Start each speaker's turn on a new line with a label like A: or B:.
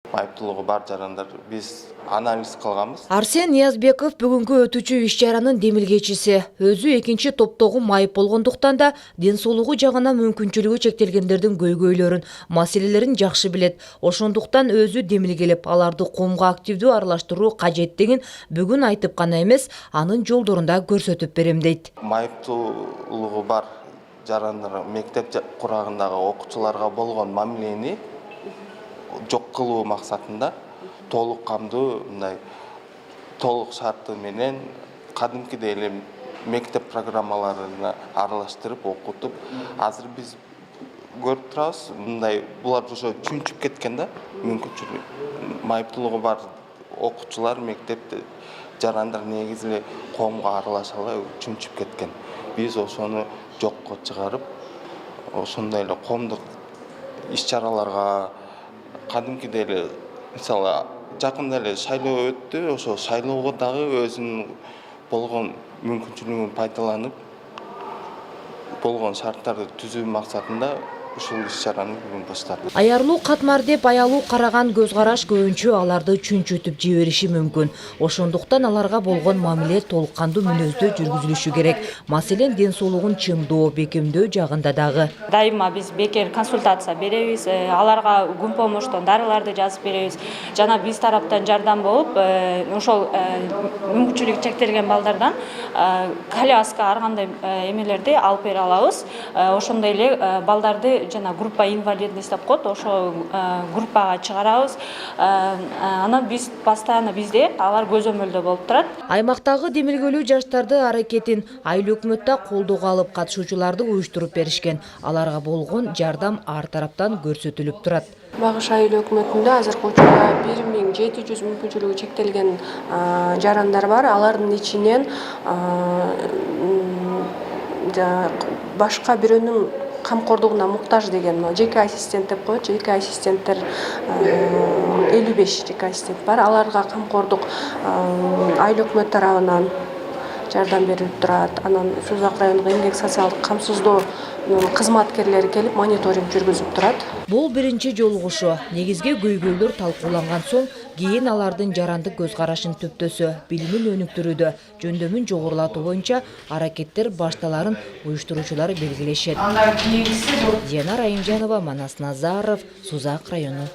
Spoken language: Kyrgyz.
A: Айыптылығы бар жарандар біз анализ кылганбыз.
B: Арсен Ниязбеков бүгүнкү өтүүчү иш-чаранын демилгечиси. Өзү экинчи топтогу майып болгондуктан да ден соолугу жагынан мүмкүнчүлүгү чектелгендердин көйгөйлөрүн, маселелерин жакшы билет. Ошондуктан өзү демилгелеп, аларды коомго активдүү аралаштыруу кажеттигин бүгүн айтып гана эмес, анын жолдорун да көрсөтүп берем дейт.
A: Майыптуулугу бар жарандар мектеп курагындагы окуучуларга болгон мамилени жок кылуу максатында толук камдуу мындай толук шарты менен кадимкидей эле мектеп программаларына аралаштырып окутуп, азыр биз көрүп турабыз, мындай булар ошо чүнчүп кеткен да, мүмкүнчүлүк майыптуулугу бар окуучулар мектепте жарандар негизи эле коомго аралаша албай чүнчүп кеткен. Биз ошону жокко чыгарып, ошондой эле коомдук иш-чараларга кадимкидей эле, мисалы жакында эле шайлоо өттү, ошо шайлоого дагы өзүнүн болгон мүмкүнчүлүгүн пайдаланып, болгон шарттарды түзүү максатында ушул иш-чараны бүгүн баштадык.
B: Аярлуу катмар деп аялуу караган көз караш көбүнчө аларды чүнчүтүп жибериши мүмкүн. Ошондуктан аларга болгон мамиле толук кандуу мүнөздө жүргүзүлүшү керек. Маселен, ден соолугун чыңдоо, бекемдөө жагында дагы.
C: Дайыма биз бекер консультация беребиз, аларга күн помоштон дарыларды жазып беребиз. Жана биз тараптан жардам болуп, ошол мүмкүнчүлүгү чектелген балдардан коляска ар кандай эмелерди алып бере алабыз. Ошондой эле балдарды жана группа инвалидность деп коет, ошо группага чыгарабыз. Анан биз постоянно бизде алар көзөмөлдө болуп турат.
B: Аймактагы демилгелүү жаштарды аракетин айыл өкмөт да колдоого алып, катышуучуларды уюштуруп беришкен. Аларга болгон жардам ар тараптан көрсөтүлүп турат.
D: Багыш айыл өкмөтүндө азыркы учурда 1700 мүмкүнчүлүгү чектелген жарандар бар. Алардын ичинен башка бирөөнүн камкордугуна муктаж деген жеке ассистент деп коет. Жеке ассиstenттер 55 жеке ассистент бар. Аларга камкордук айыл өкмөт тарабынан жардам берилип турат. Анан Сузак райондук эмгек социалдык камсыздоо кызматкерлери келип мониторинг жүргүзүп турат.
B: Бул биринчи жолугушуу. Негизги көйгөйлөр талкууланган соң, кийин алардын жарандык көз карашын төптөсө, билимин өнүктүрүүдө, жөндөмүн жогорулатуу боюнча аракеттер башталарын уюштуруучулар белгилешет. Динара Райымжанова, Манас Назаров, Сузак району.